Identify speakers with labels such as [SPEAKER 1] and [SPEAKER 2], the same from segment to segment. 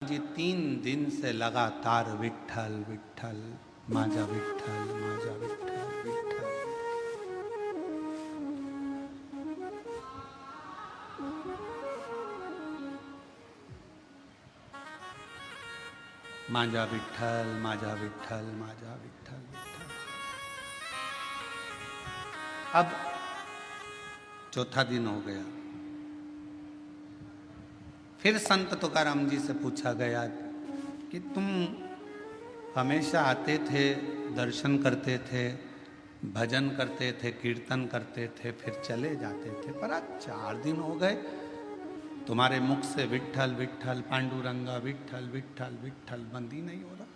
[SPEAKER 1] जी 3 दिन से लगातार विठ्ठल विठ्ठल माझा विठ्ठल माझा विठ्ठल विठ्ठल माझा विठ्ठल माझा विठ्ठल माझा विठ्ठल विठ्ठल। अब चौथा दिन हो गया। फिर संत तुकाराम जी से पूछा गया कि तुम हमेशा आते थे, दर्शन करते थे, भजन करते थे, कीर्तन करते थे, फिर चले जाते थे, पर आज 4 दिन हो गए तुम्हारे मुख से विठ्ठल विठ्ठल पांडुरंगा विठ्ठल विठ्ठल विठ्ठल बंद ही नहीं हो रहा।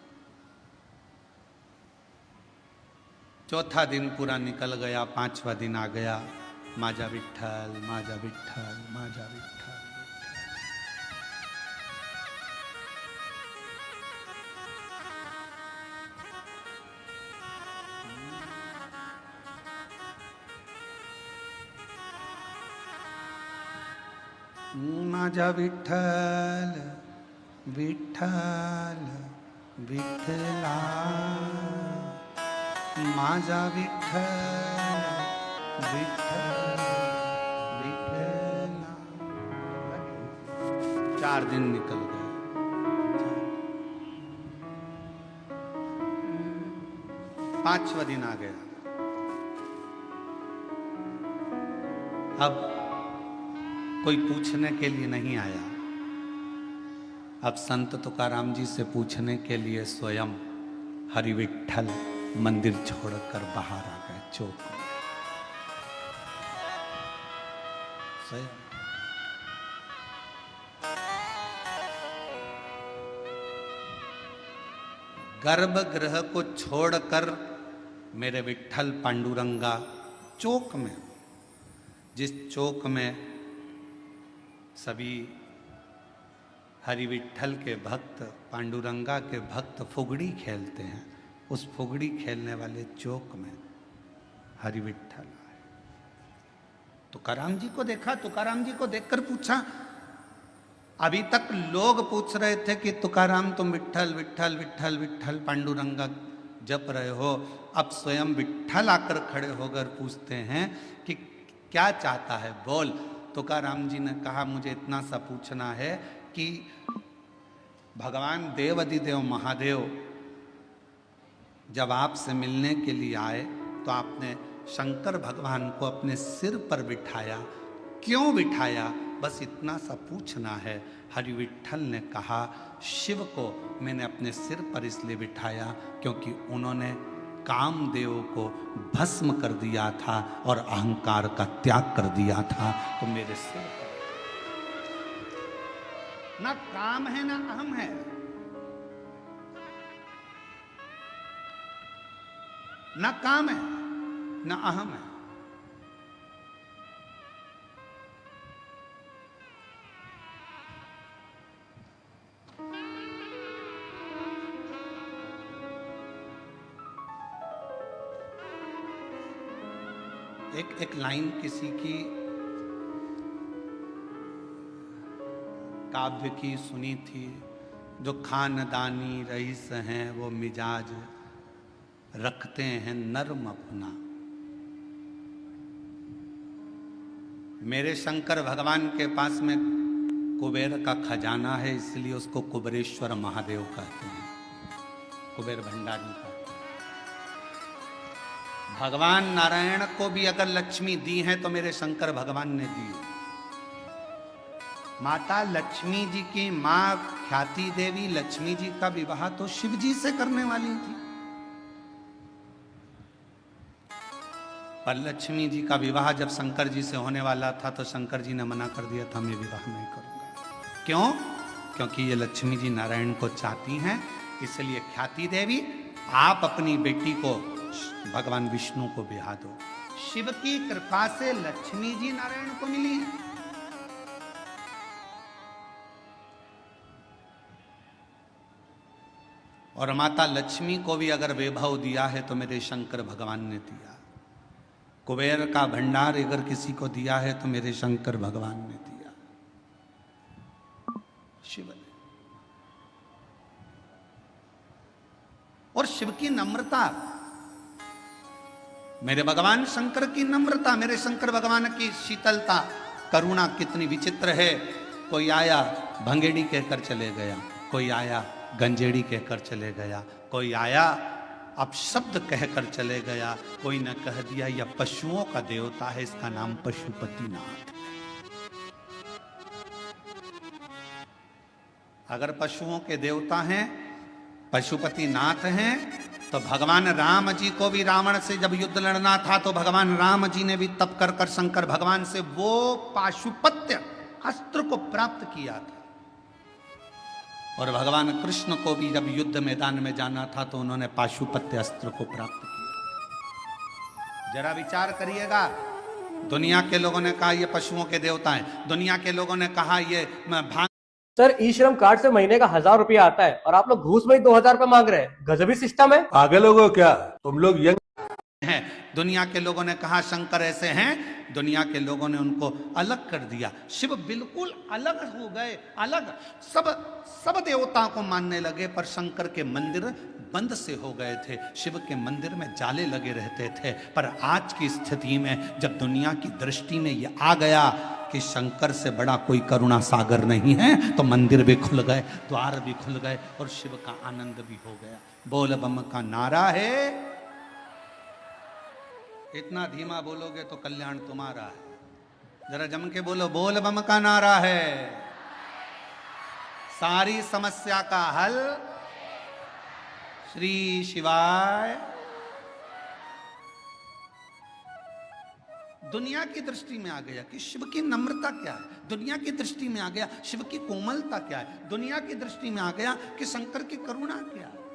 [SPEAKER 1] चौथा दिन पूरा निकल गया, 5वां दिन आ गया, माझा विठ्ठल माझा विठ्ठल माझा विठ्ठल। माझा विठ्ठल विठ्ठल विठ्ठला माझा विठ्ठल विठ्ठल विठ्ठला। 4 दिन निकल गए। 5वां दिन आ गया। अब कोई पूछने के लिए नहीं आया। अब संत तुकाराम जी से पूछने के लिए स्वयं हरि विठ्ठल मंदिर छोड़कर बाहर आ गए चौक में। स्वयं गर्भगृह को छोड़कर मेरे विठ्ठल पांडुरंगा चौक में, जिस चौक में सभी हरि विठ्ठल के भक्त, पांडुरंगा के भक्त फुगड़ी खेलते हैं, उस फुगड़ी खेलने वाले चौक में हरि विठ्ठल आए। तुकाराम जी को देखा, तुकाराम जी को देखकर पूछा। अभी तक लोग पूछ रहे थे कि तुकाराम तुम विठ्ठल विठ्ठल विठ्ठल विठ्ठल पांडुरंगा जप रहे हो, अब स्वयं विठ्ठल आकर खड़े होकर पूछते हैं कि क्या चाहता है, बोल। तुकाराम जी ने कहा मुझे इतना सा पूछना है कि भगवान देवाधिदेव महादेव जब आपसे मिलने के लिए आए तो आपने शंकर भगवान को अपने सिर पर बिठाया, क्यों बिठाया, बस इतना सा पूछना है। हरि विठ्ठल ने कहा शिव को मैंने अपने सिर पर इसलिए बिठाया क्योंकि उन्होंने कामदेव को भस्म कर दिया था और अहंकार का त्याग कर दिया था, तो मेरे सिर पर ना काम है ना अहम है, ना काम है ना अहम है। एक लाइन किसी की काव्य की सुनी थी, जो खानदानी रईस हैं वो मिजाज रखते हैं नर्म अपना। मेरे शंकर भगवान के पास में कुबेर का खजाना है, इसलिए उसको कुबेरेश्वर महादेव कहते हैं, कुबेर भंडारी का। भगवान नारायण को भी अगर लक्ष्मी दी है तो मेरे शंकर भगवान ने दी। माता लक्ष्मी जी की मां ख्याति देवी लक्ष्मी जी का विवाह तो शिव जी से करने वाली थी, पर लक्ष्मी जी का विवाह जब शंकर जी से होने वाला था तो शंकर जी ने मना कर दिया था, मैं विवाह नहीं करूंगा। क्यों? क्योंकि ये लक्ष्मी जी नारायण को चाहती हैं, इसलिए ख्याति देवी आप अपनी बेटी को भगवान विष्णु को ब्याह दो। शिव की कृपा से लक्ष्मी जी नारायण को मिली है। और माता लक्ष्मी को भी अगर वैभव दिया है तो मेरे शंकर भगवान ने दिया। कुबेर का भंडार अगर किसी को दिया है तो मेरे शंकर भगवान ने दिया, शिव ने। और शिव की नम्रता, मेरे भगवान शंकर की नम्रता, मेरे शंकर भगवान की शीतलता, करुणा कितनी विचित्र है। कोई आया भंगेड़ी कहकर चले गया, कोई आया गंजेड़ी कहकर चले गया, कोई आया अपशब्द कहकर चले गया, कोई न कह दिया यह पशुओं का देवता है, इसका नाम पशुपतिनाथ। अगर पशुओं के देवता हैं, पशुपतिनाथ हैं, तो भगवान राम जी को भी रावण से जब युद्ध लड़ना था तो भगवान राम जी ने भी तप कर कर शंकर भगवान से वो पाशुपत्य अस्त्र को प्राप्त किया था। और भगवान कृष्ण को भी जब युद्ध मैदान में जाना था तो उन्होंने पाशुपत्य अस्त्र को प्राप्त किया। जरा विचार करिएगा, दुनिया के लोगों ने कहा ये पशुओं के देवता हैं, दुनिया के लोगों ने कहा ये भांग।
[SPEAKER 2] सर, ई श्रम कार्ड से महीने का 1000 रुपया आता है और आप लोग घूस में ही 2000 रुपया मांग रहे हैं। गजबी सिस्टम है।
[SPEAKER 3] आगे लोगो क्या तुम लोग यंग
[SPEAKER 1] हैं। दुनिया के लोगों ने कहा शंकर ऐसे हैं, दुनिया के लोगों ने उनको अलग कर दिया। शिव बिल्कुल अलग हो गए, अलग सब देवताओं को मानने लगे, पर शंकर के मंदिर बंद से हो गए थे। शिव के मंदिर में जाले लगे रहते थे। पर आज की स्थिति में जब दुनिया की दृष्टि में यह आ गया कि शंकर से बड़ा कोई करुणा सागर नहीं है, तो मंदिर भी खुल गए, द्वार भी खुल गए और शिव का आनंद भी हो गया। बोल बम का नारा है, इतना धीमा बोलोगे तो कल्याण तुम्हारा है। जरा जम के बोलो, बोल बम का नारा है, सारी समस्या का हल श्री शिवाय। दुनिया की दृष्टि में आ गया कि शिव की नम्रता क्या है, दुनिया की दृष्टि में आ गया शिव की कोमलता क्या है, दुनिया की दृष्टि में आ गया कि शंकर की करुणा क्या है।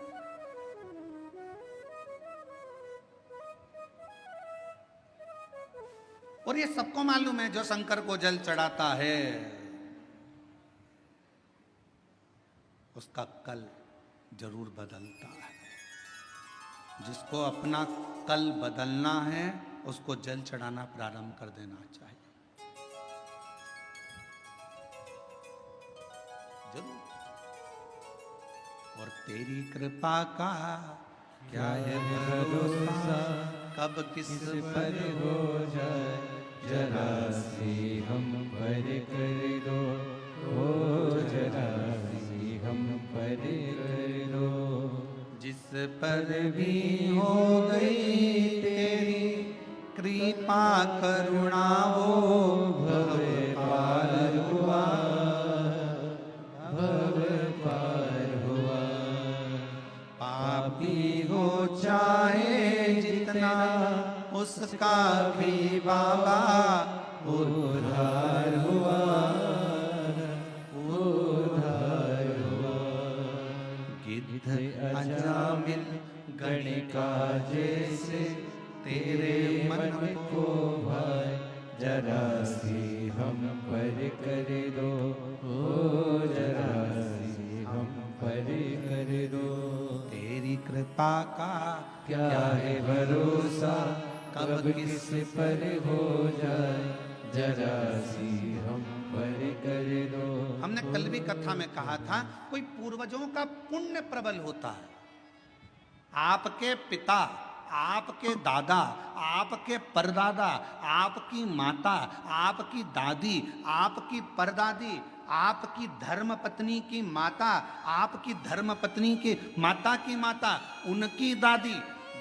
[SPEAKER 1] और ये सबको मालूम है, जो शंकर को जल चढ़ाता है उसका कल जरूर बदलता है। जिसको अपना कल बदलना है उसको जल चढ़ाना प्रारंभ कर देना चाहिए, जरूर। और तेरी कृपा का क्या है भरोसा, कब किस पर हो जाए
[SPEAKER 4] जरा सी हम पर कर दो, ओ जरा सी हम पर कर दो।
[SPEAKER 1] जिस पर भी हो गई तेरी कृपा करुणा, वो
[SPEAKER 4] भव पार हुआ, भव पार हुआ।
[SPEAKER 1] पापी हो चाहे जितना उसका भी बाबा
[SPEAKER 4] उद्धार हुआ, उद्धार हुआ।
[SPEAKER 1] गिद्ध अजामिल
[SPEAKER 4] गणिका जैसे तेरे मन को भाई, जरा सी हम पर कर दो, ओ जरा सी हम पर कर दो।
[SPEAKER 1] तेरी कृपा का
[SPEAKER 4] क्या है भरोसा, कब किस पर हो जाए जरा सी हम पर कर दो।
[SPEAKER 1] हमने कल भी कथा में कहा था, कोई पूर्वजों का पुण्य प्रबल होता है। आपके पिता, आपके दादा, आपके परदादा, आपकी माता, आपकी दादी, आपकी परदादी, आपकी धर्म पत्नी की माता, आपकी धर्म पत्नी की माता की माता, उनकी दादी,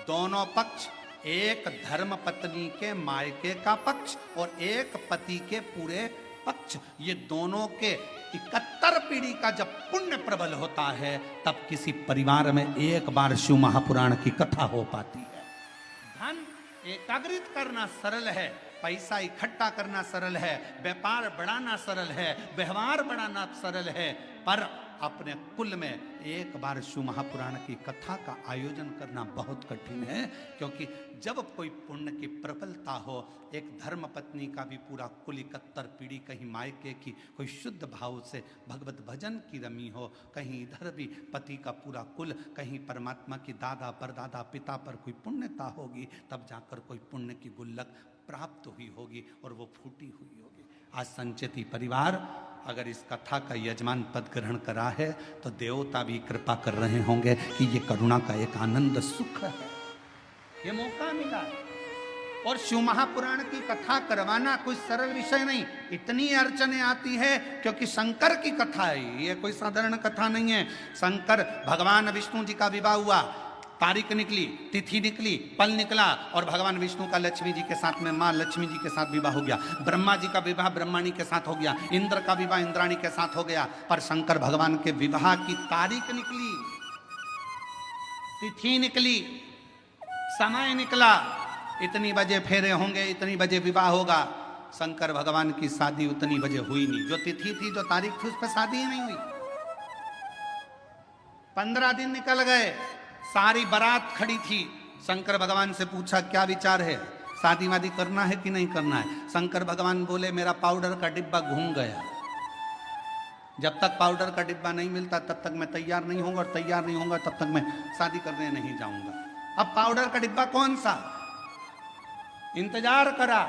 [SPEAKER 1] दोनों पक्ष, एक धर्म पत्नी के मायके का पक्ष और एक पति के पूरे पक्ष, ये दोनों के 71 पीढ़ी का जब पुण्य प्रबल होता है तब किसी परिवार में एक बार शिव महापुराण की कथा हो पाती है। धन एकाग्रित करना सरल है, पैसा इकट्ठा करना सरल है, व्यापार बढ़ाना सरल है, व्यवहार बढ़ाना सरल है, पर अपने कुल में एक बार शिव महापुराण की कथा का आयोजन करना बहुत कठिन है। क्योंकि जब कोई पुण्य की प्रबलता हो, एक धर्म पत्नी का भी पूरा कुल 71 पीढ़ी, कहीं मायके की कोई शुद्ध भाव से भगवत भजन की रमी हो, कहीं इधर भी पति का पूरा कुल, कहीं परमात्मा की दादा परदादा पिता पर कोई पुण्यता होगी, तब जाकर कोई पुण्य की गुल्लक प्राप्त हुई होगी और वो फूटी हुई होगी। आज संचिति परिवार अगर इस कथा का यजमान पद ग्रहण करा है तो देवता भी कृपा कर रहे होंगे कि ये करुणा का एक आनंद सुख है, ये मौका मिला है। और शिव महापुराण की कथा करवाना कोई सरल विषय नहीं, इतनी अड़चने आती है क्योंकि शंकर की कथा है, ये कोई साधारण कथा नहीं है। शंकर भगवान विष्णु जी का विवाह हुआ, तारीख निकली, तिथि निकली, पल निकला और भगवान विष्णु का लक्ष्मी जी के साथ में मां लक्ष्मी जी के साथ विवाह हो गया। ब्रह्मा जी का विवाह ब्रह्माणी के साथ हो गया, इंद्र का विवाह इंद्राणी के साथ हो गया। पर शंकर भगवान के विवाह की तारीख निकली, तिथि निकली, समय निकला, इतनी बजे फेरे होंगे, इतनी बजे विवाह होगा। शंकर भगवान की शादी उतनी बजे हुई नहीं, जो तिथि थी जो तारीख थी उस पर शादी ही नहीं हुई। 15 दिन निकल गए, सारी बारात खड़ी थी। शंकर भगवान से पूछा क्या विचार है, शादी वादी करना है कि नहीं करना है। शंकर भगवान बोले मेरा पाउडर का डिब्बा घूम गया, जब तक पाउडर का डिब्बा नहीं मिलता तब तक मैं तैयार नहीं होऊंगा, और तैयार नहीं होऊंगा तब तक मैं शादी करने नहीं जाऊंगा। अब पाउडर का डिब्बा कौन सा, इंतजार करा।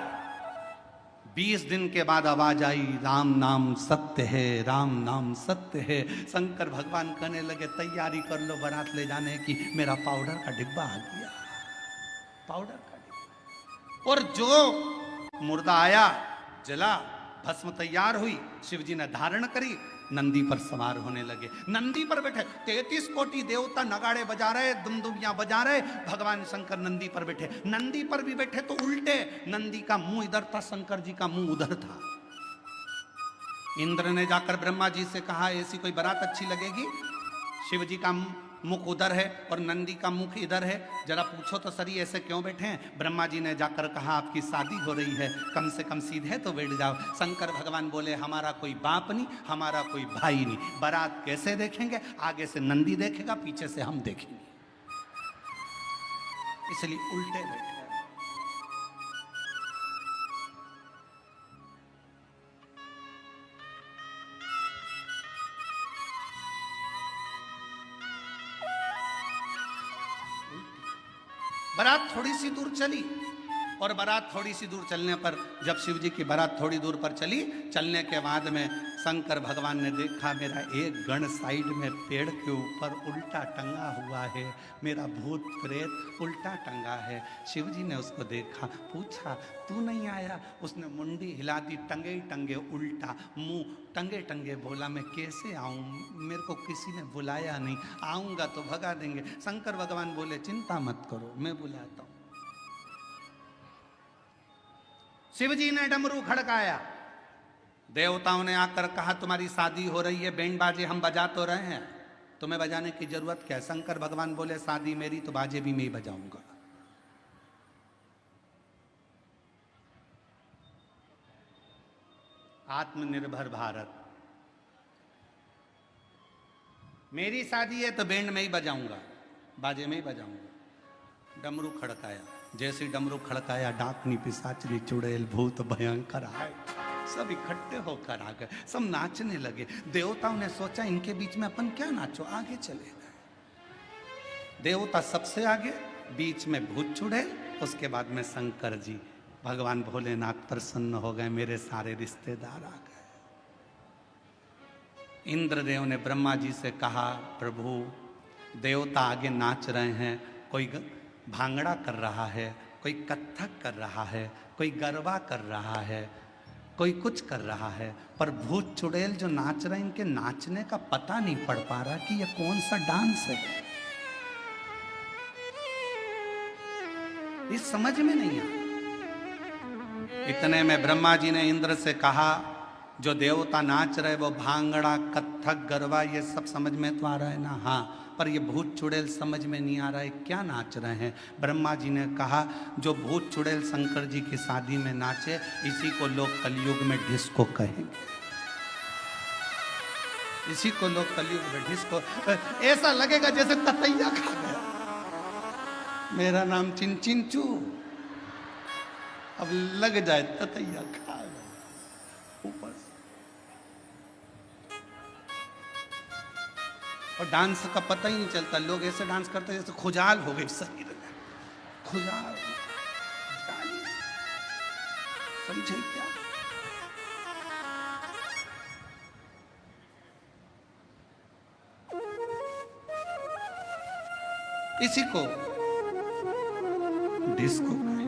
[SPEAKER 1] 20 दिन के बाद आवाज आई राम नाम सत्य है, राम नाम सत्य है। शंकर भगवान कहने लगे तैयारी कर लो बारात ले जाने की, मेरा पाउडर का डिब्बा आ गया, पाउडर का डिब्बा। और जो मुर्दा आया जला, भस्म तैयार हुई, शिव जी ने धारण करी, नंदी पर सवार होने लगे। नंदी पर बैठे 33 कोटि देवता नगाड़े बजा रहे, दुमदुमियां बजा रहे, भगवान शंकर नंदी पर बैठे। नंदी पर भी बैठे तो उल्टे, नंदी का मुंह इधर था, शंकर जी का मुंह उधर था। इंद्र ने जाकर ब्रह्मा जी से कहा ऐसी कोई बारात अच्छी लगेगी, शिव जी का मुख उधर है और नंदी का मुख इधर है, जरा पूछो तो सही ऐसे क्यों बैठे हैं। ब्रह्मा जी ने जाकर कहा आपकी शादी हो रही है, कम से कम सीधे तो बैठ जाओ। शंकर भगवान बोले हमारा कोई बाप नहीं, हमारा कोई भाई नहीं, बारात कैसे देखेंगे, आगे से नंदी देखेगा, पीछे से हम देखेंगे, इसलिए उल्टे बैठे। बारात थोड़ी सी दूर चली, और बारात थोड़ी सी दूर चलने पर जब शिव जी की बारात थोड़ी दूर पर चली, चलने के बाद में शंकर भगवान ने देखा मेरा एक गण साइड में पेड़ के ऊपर उल्टा टंगा हुआ है, मेरा भूत प्रेत उल्टा टंगा है। शिव जी ने उसको देखा, पूछा तू नहीं आया, उसने मुंडी हिला दी, टंगे टंगे उल्टा, मुंह टंगे टंगे बोला मैं कैसे आऊं, मेरे को किसी ने बुलाया नहीं, आऊंगा तो भगा देंगे। शंकर भगवान बोले चिंता मत करो, मैं बुलाता हूं। शिव जी ने डमरू खड़काया, देवताओं ने आकर कहा तुम्हारी शादी हो रही है, बैंड बाजे हम बजा तो रहे हैं, तुम्हें बजाने की जरूरत क्या है। शंकर भगवान बोले शादी मेरी तो बाजे भी मैं ही बजाऊंगा। आत्मनिर्भर भारत, मेरी शादी है तो बैंड में ही बजाऊंगा, बाजे में ही बजाऊंगा। डमरू खड़काया, जैसे डमरू खड़काया डाकनी पिशाचनी चुड़ैल भूत भयंकर आए, सब इकट्ठे होकर आ गए, सब नाचने लगे। देवताओं ने सोचा इनके बीच में अपन क्या नाचो, आगे चले गए। देवता सबसे आगे, बीच में भूत चुड़ैल, उसके बाद में शंकर जी। भगवान भोलेनाथ प्रसन्न हो गए, मेरे सारे रिश्तेदार आ गए। इंद्रदेव ने ब्रह्मा जी से कहा प्रभु देवता आगे नाच रहे हैं, कोई भांगड़ा कर रहा है, कोई कथक कर रहा है, कोई गरबा कर रहा है, कोई कुछ कर रहा है, पर भूत चुड़ैल जो नाच रहे हैं इनके नाचने का पता नहीं पड़ पा रहा कि ये कौन सा डांस है, ये समझ में नहीं आ। इतने में ब्रह्मा जी ने इंद्र से कहा जो देवता नाच रहे वो भांगड़ा कथक गरबा ये सब समझ में तो आ रहा है ना, हाँ, पर ये भूत चुड़ैल समझ में नहीं आ रहा है क्या नाच रहे हैं। ब्रह्मा जी ने कहा जो भूत चुड़ैल शंकर जी की शादी में नाचे इसी को लोग कलयुग में डिस्को कहेंगे, इसी को लोग कलयुग में डिस्को, ऐसा लगेगा जैसे ततैया खा गया। मेरा नाम चिंचिंचू, अब लग जाए ततैया खा गया ऊपर से। और डांस का पता ही नहीं चलता, लोग ऐसे डांस करते जैसे खुजाल हो गई शरीर में, खुजाल, समझे क्या। इसी को डिस्को कहें।